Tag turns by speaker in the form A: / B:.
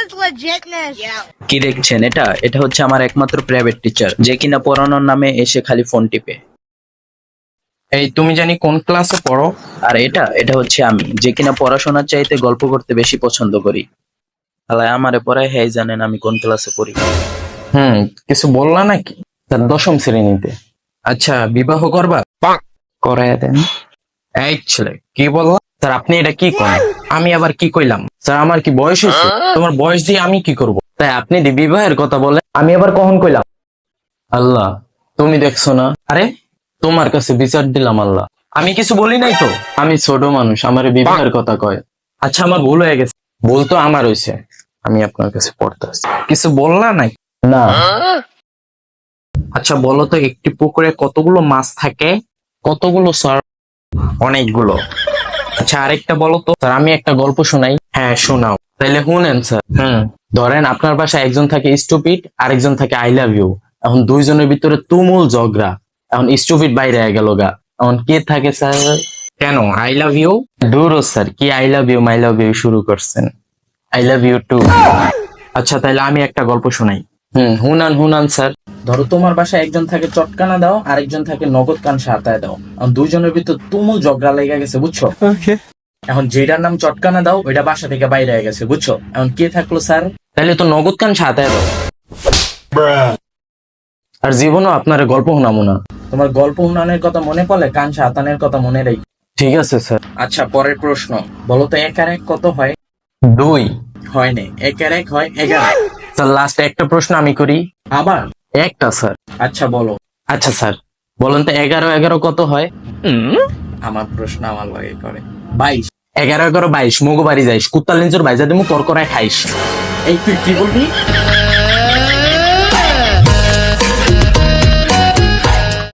A: was legitness. Yeah.
B: কি দেখছেন? এটা এটা হচ্ছে আমার একমাত্র প্রাইভেট টিচার, যে কিনা পড়ানোর নামে এসে খালি ফোন টিপে।
C: এই তুমি জানি কোন ক্লাসে পড়ো?
B: আর এটা এটা হচ্ছে আমি, যে কিনা পড়াশোনার চাইতে গল্প করতে বেশি পছন্দ করি। আল্লাহ আমারে পড়ায়, হ্যাঁ জানেন আমি কোন ক্লাসে পড়ি।
C: কিছু বললা নাকি? স্যার 10ম শ্রেণীতে। আচ্ছা, বিবাহ করবা?
B: করায় দেন।
C: এই ছেলে, কি বললা? স্যার আপনি এটা কি করেন? আমি আবার কি কইলাম? স্যার আমার কি বয়স হয়েছে? তোমার বয়স দিয়ে আমি কি করব? তাই আপনি দি বিবাহের কথা বলে আমি আবার কখন কইলাম? আল্লাহ, তুমি দেখছো না? আরে তোমার কাছে বিচার দিলাম আল্লাহ। আমি কিছু বলি নাই তো। আমি ছোট মানুষ, আমার বিবাহের কথা কয়। আচ্ছা আমার ভুল হয়ে গেছে। ভুল তো আমার হয়েছে। আমি আপনার কাছে পড়তে আসছি। কিছু বললা নাই? না। আচ্ছা বলো তো, একটি পুকুরে কতগুলো মাছ থাকে? কতগুলো স্যার? অনেকগুলো। আচ্ছা আরেকটা বলো তো। স্যার আমি একটা গল্প শোনাই। হ্যাঁ শোনাও। তাইলে শুনেন স্যার। ধরেন আপনার বাসায় একজন থাকে স্টুপিড, আরেকজন থাকে আই লাভ ইউ। এখন দুইজনের ভিতরে তুমুল ঝগড়া। এখন স্টুপিড বাইরে গেল গা। এখন কে থাকে স্যার? কেন আই লাভ ইউ? দূর স্যার, কি I love you my love you শুরু করছেন? I love you too. আচ্ছা তাইলে আমি একটা গল্প শোনাই। হুনান স্যার। ধরো তোমার বাসায় একজন থাকে চটকানা দাও, আরেকজন থাকে নগদ কান সাতায় দাও। এখন দুইজনের ভিতর তুমুল ঝগড়া লেগে গেছে, বুঝছো? এখন যেটার নাম চটকানা দাও ওইটা বাসা থেকে বাইরে হয়ে গেছে, বুঝছো? এখন কে থাকলো স্যার? তাহলে তো নগদ কান সাতায় দাও। আর জীবনও আপনার গল্প শোনাবো না। তোমার গল্প শোনানোর কথা মনে পড়লে কান সাতানের কথা মনে রাখি। ঠিক আছে স্যার। আচ্ছা পরের প্রশ্ন, বলো তো 1 আর 1 কত হয়? 2 হয় না, 1 আর 1 হয় 11। স্যার লাস্ট একটা প্রশ্ন আমি করি। আবার একটা স্যার? আচ্ছা বলো। আচ্ছা স্যার বলেন তো 11 কত হয়? আমার প্রশ্ন আমার লাগে করে। 22। 11 22 মগো বাড়ি যাইস, কুত্তা লিঞ্চুর বাইজা দিমু তোর করায় খাইস। এই তুই কি বলবি?